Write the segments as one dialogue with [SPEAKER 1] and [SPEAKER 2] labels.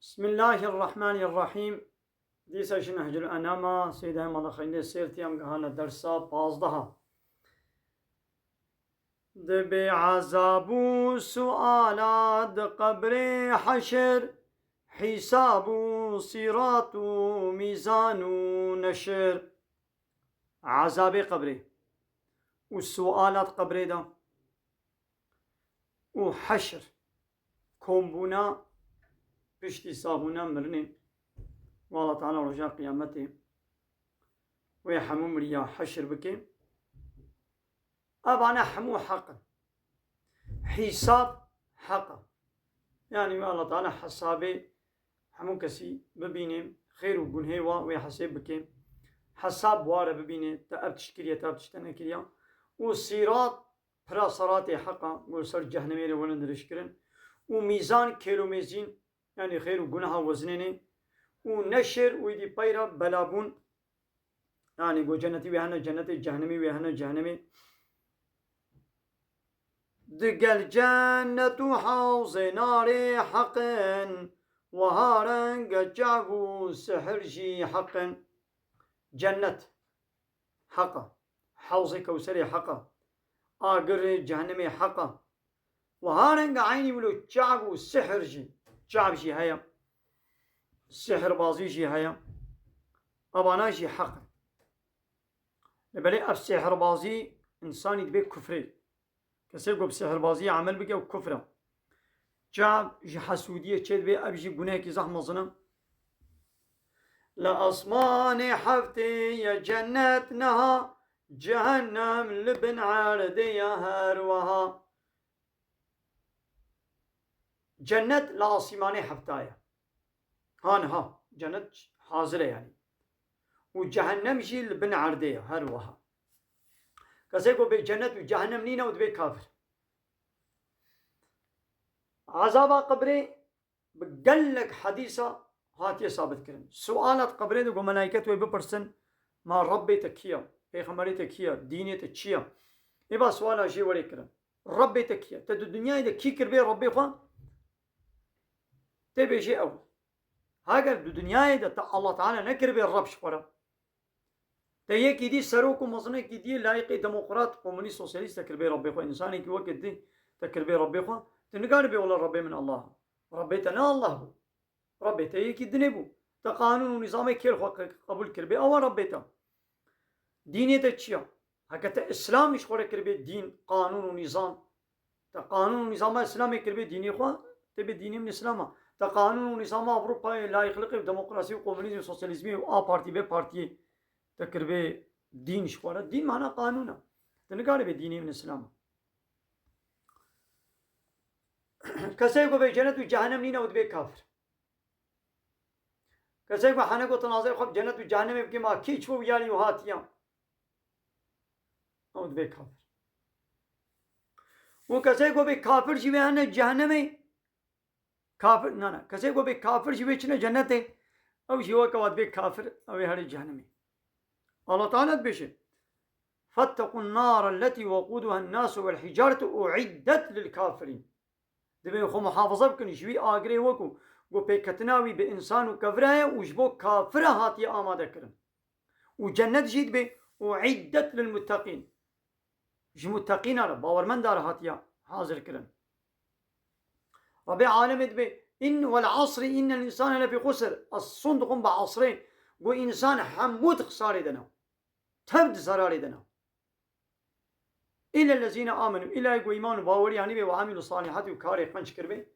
[SPEAKER 1] بسم الله الرحمن الرحيم. ديسا شنهج الأنامة سيدة مالا خيني سيرتي أم قهانا درسا بازدها دبي عذابو سؤالات قبر حشر حسابو صراطو ميزانو نشر. عذاب قبري والسؤالات قبري دا وحشر كومبونا بشتي صابونا مرنين والله تعالى رجاء قيامته ويحمو مريا حشر بكي أبانا حمو حقا حساب حقا يعني والله تعالى حسابي حمو كسي ببيني خير وقنهيوا ويحسب بكي حساب وارا ببيني تأبتش كريا تأبتش تنكريا والصراط برا صراتي حقا وصر جهنمي ولندرش كرن وميزان كيلو ميزين يعني خير وقنها وزنيني ونشر ويدي بايرا بلابون يعني قو جنتي ويهنا جنتي جهنمي ويهنا جهنمي دق الجنة حوض نار حقا وهارا قجعبو سحرجي حقا. جنة حقا حوض كوسري حقا آقر جهنمي حقا وهارا عيني ولو جعبو سحرجي جعبشي هيا السحر بازيشي هيا أباناشي حقا لبالي السحر بازي إنسان يدبي كفري كسيقو بسحر بازي عمل بك أو كفرة جعب جي حسودية تشد بي أبجي بناكي زحمة ظنم لأصمان حفتي يا جنتنا جهنم لبن عردي هروها. جنة لأصمان حفتايا هانها جنة حاضرة يعني وجهنم جي لبن عردي هروها كسيقو بجنة وجهنم نينا ودبي كافر. عذاب قبري بقلك حديثة هاتي ثابت كرن سؤالات قبري دو ملائكة ويبرسن ما ربي تكيا بيخمري تكيا ديني تكيا يبا سؤالا شي ولي كرن ربي تكيا تدو الدنيا إذا كي كربي ربي خوا تبي شيء أول هاجر دو الدنيا إذا الله تعالى نكربي الرب شفرا تيجي دي سروكو مصنع كي دي لايقي ديمقراط كومونيست سوسياليست تكربي ربي خوا إنساني كي وقت دي تكربي ربي خوا تنقال بي والله ربي من الله ربي تنا الله بو ربي تيجي دنبو تقانون ونظام كيل خوا قبول كربي أو ربي تا ديني تشيا هكذا إسلام مش خوا كربي دين قانون ونظام تقانون ونظام إسلامي كربي ديني خوا تبي ديني من إسلامه تقانون ونظام أوروبا لا يخلق ديمقراطية وكومونيزم وسوسياليزم وآ بارتي بي بارتي تكربي دين شوارا دين معنا قانونا تنقال بي ديني من إسلامه كسيكو بي جنة وجهنم نينا ودبي كافر كسيكو حنكو تناظر خب جنة وجهنم بكي ما كيش ويالي وهاتيا ودبي كافر وكسيكو بي كافر جيبه هنا جهنمي كافر نا كسيكو بي كافر جيبه چنه جنته او جيوا كواد بي كافر او هاري جهنمي. الله تعالى بيشه فاتقوا النار التي وقودها الناس والحجارة أعدت للكافرين. دبي خو محافظة بكن شوي آجري وكو جو بيكتناوي بإنسان وكفره وجبو كافره هاتي آماده كرن وجنة جيد بي أعدت للمتقين جي متقين على باورمن دار هاتيا حاضر كرن. ربي عالم دبي إن والعصر إن الإنسان لفي خسر الصندق بعصرين جو إنسان حمود خساري دنا تبد زراري دنا إلا الذين آمنوا إلا يقوا إيمان باوري يعني وعملوا الصالحات وكاري قنش كربي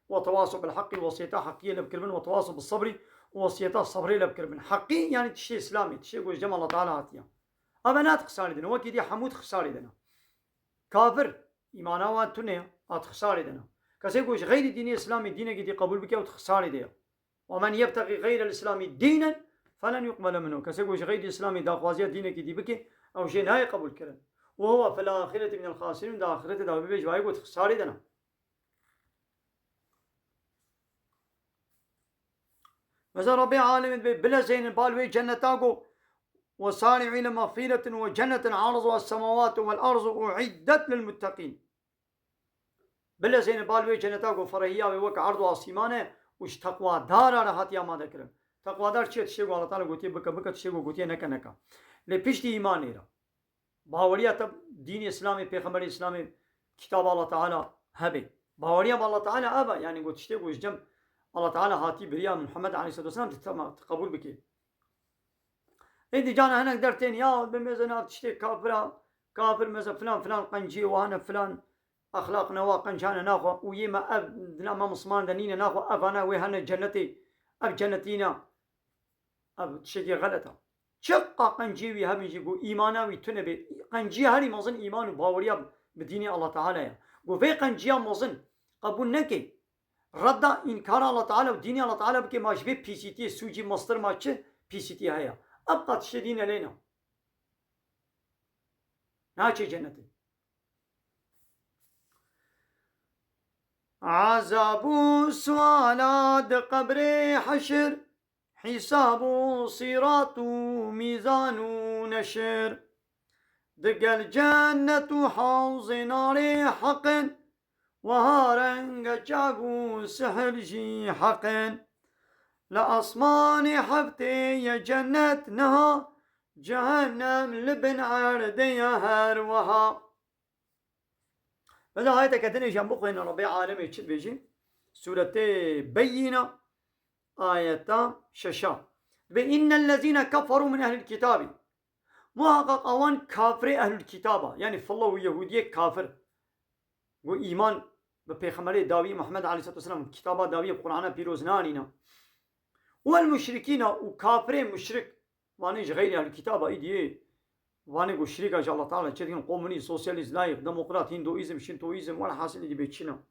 [SPEAKER 1] وتواصوا بالحق الوصيتا حقية لبكربن وتواصوا بالصبر ووصيتا الصبري لبكربن حقي يعني تشي إسلامي تشي يقول جمع الله تعالى هاتيا أبنات خساري دنا وكي حمود خساري دنا كافر إيمانا وانتونيا خساري دنا كسي يقول غير ديني إسلامي دينك دي قبول بك وتخساري ديا ومن يبتغي غير الإسلام دينا فلن يقبل منه كسي يقول غير الإسلامي دا خوازيا دينك دي بك أو شيء نهاية قبول كرن وهو في الآخرة من الخاسرين دا آخرة دا بيجي وايقو تخساري دنا. مثلا ربي عالم بلا زين بالوي جنتاكو وصانع إلى مغفرة وجنة عرضها السماوات والأرض أعدت للمتقين. بلا زين بالوي جنتاكو فرهيا ويوك عرضها سيمانة وش تقوى دار على هاتي آماده كرن تقوى دار چیه تشتگو الله تعالی گوتیه بکا بکا تشتگو گوتیه نکا نکا لی پشتی ایمان ایرا باوریا تب دین اسلامی پیغمبر اسلامی کتاب الله تعالی هبه باوریا با الله تعالی ابا يعني گوت تشتگو جم الله تعالى هاتي بريا محمد عليه الصلاة والسلام تقبول بكي إيدي جانا هناك درتين يا بمزنا تشتي كافر مزا فلان فلان قنجي وهنا فلان أخلاقنا وقنجانا ناخو ويما أب ما مصمان دنينا ناخو أفانا وهنا جنتي أب جنتينا أب تشتي غلطة شقا قنجي هم يجيبو إيمانا ويتنبي قنجي هاري مظن إيمان وباوريا بدين الله تعالى يا وفي قنجي مظن قبول نكي رد إنكار الله تعالى ودين الله تعالى بكي ما شبه بي سي تي سوجي مصدر ماچه بي سي تي هيا أبقى تشدين علينا ناچه جنتي عذاب سوالات قبر حشر حساب صراط ميزان نشر دق الجنة حوض نار حق وهارنگ جاگو سحر جي حقن لأصمان حبتي يا جنة نها جهنم لبن عردي هر وها هذا هاي تكتني جنبه إن ربي عالمي تشد بيجي سورة بينة آية ششا بإن الذين كفروا من أهل الكتاب محقق أوان كافر أهل الكتاب يعني فالله ويهودية كافر وإيمان بپیغمبر داوی محمد علیه الصلاة والسلام کتاب داوی قرآن پیروز نانینا والمشركين وكافر مشرك وانيش غير اهل الكتاب ايديه واني گو شريك اج الله تعالى چدين قومني سوسياليست لايق ديمقراط هندويزم شنتويزم ولا حاصل دي بيتشنا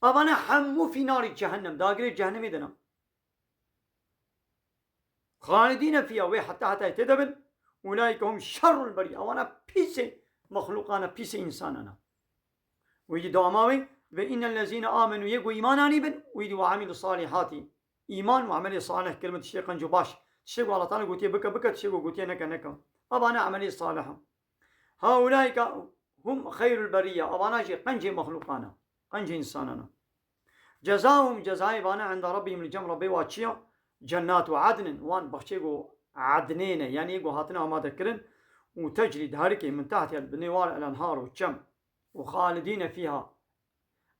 [SPEAKER 1] اوانا حمو في نار جهنم داغري جهنم يدنا خالدين فيها وحتى يتدبل اولئك هم شر البريه اوانا بيس مخلوقانا بيس انساننا ويجي دواماوي وإن الذين آمنوا يقوا إيماناني بن ويجي وعملوا الصالحات إيمان وعمل صالح كلمة الشيخ جباش تشيقوا الله تعالى قوتي بكا بكا تشيقوا قوتي نكا نكا أبانا عملي صالحة هؤلاء هم خير البرية أبانا شي قنجي مخلوقانا قنجي إنساننا جزاهم جزاء بانا عند ربهم الجمر بواتشيا جنات عدن وان بخشيقوا عدنين يعني يقوا هاتنا وما ذكرن وتجري دهاركي من تحت البنوار الأنهار والشم وخالدين فيها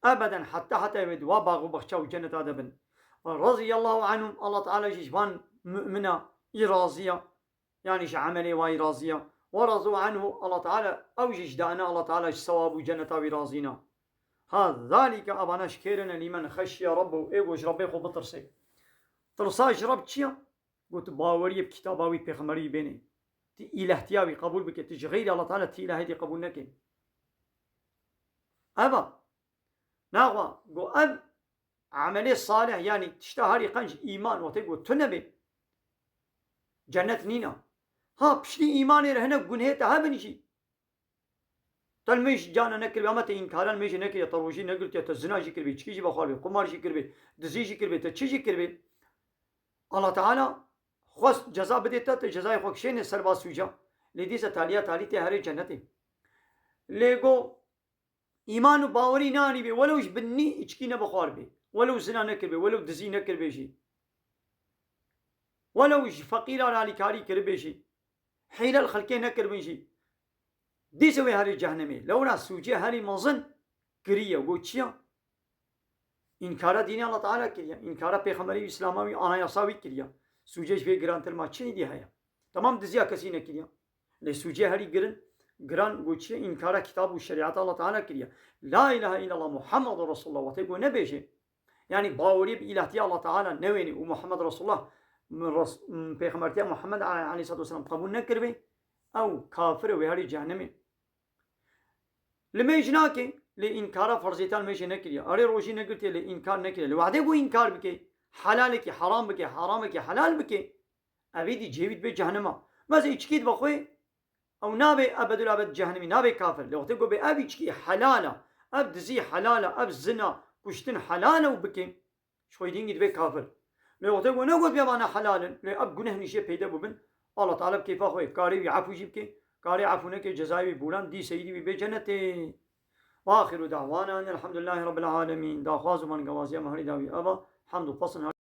[SPEAKER 1] أبدا حتى يبد وباغوا بخشوا جنة أدبن رضي الله عنهم الله تعالى جيشبان مؤمنة إرازية يعني عملي وإرازية ورضوا عنه الله تعالى أوجش دعنا الله تعالى ثواب جنة ورازينا هذا ذلك أبانا شكيرنا لمن خشي ربه إيوش ربي خو بطرسي ترساش رب تشيا قلت باوري بكتاباوي بيخمري بيني تي إله تياوي قبول بك تجغير الله تعالى تي إله دي قبول نكي أبا ناغوا قو أب عملي صالح يعني تشتهري قنج إيمان وتقول تنبي جنة نينا ها بشتي إيماني رهنا قنهيتا هبنشي تلميش جانا نكر بي أما تإنكاران ميش نكر يطروجي نقل تزنا جي كربي تشكي جي بخار بي قمار جي كربي دزي جي كربي تشي جي كربي الله تعالى خوص جزا بديتا تجزاي خوكشين سربا سوجا لديسة تاليا تالي تهري جنتي ليقو إيمان وباوري ناني بي ولوش بني اشكينا بخار بي ولو زنا نكر بي ولو دزي نكر بيشي ولوش فقير على كاري كربيشي حيل الخلقين نكر بيشي دي سوي هاري جهنمي لولا سوجي هاري مظن كريا وقوتشيا إنكار دين الله تعالى كريا إنكار بيخمري إسلامي أنا يصاوي كريا سوجيش في جرانتر ما تشيني دي هيا تمام دزيا كسي نكريا لي سوجي هاري جران قوتشيا إنكار كتاب والشريعة الله تعالى كريا لا إله إلا الله محمد رسول الله وتقول نبيشي يعني باوري بإلهتي الله تعالى نويني ومحمد رسول الله من بيخمرتي محمد عليه الصلاة والسلام قبول نكر بي أو كافر وهاري جهنمي لما يجناكي لإنكار فرزيتان ميشي نكريا أري روشي نكرتي لإنكار نكريا لوعده بو إنكار بكي حلالك حرام بكي حرامك حلال بكي أبيدي جيبت بي جهنما ماذا يشكيد بخوي أو نابي أبد الأبد جهنمي نابي كافر لو تقول بي أبي يشكي حلالة أب دزي حلالة أب زنا كشتن حلالة وبكي شوي دين بي كافر لو تقول نقول بيبانا حلالا لأب جنه نشي بيدا ببن الله تعالى كيف أخوي كاري عفو جيبكي كاري عفونك جزائي بولان دي سيدي بجنتي وآخر دعوانا أن الحمد لله رب العالمين دا خواز من قوازي مهري داوي أبا حمد وفصل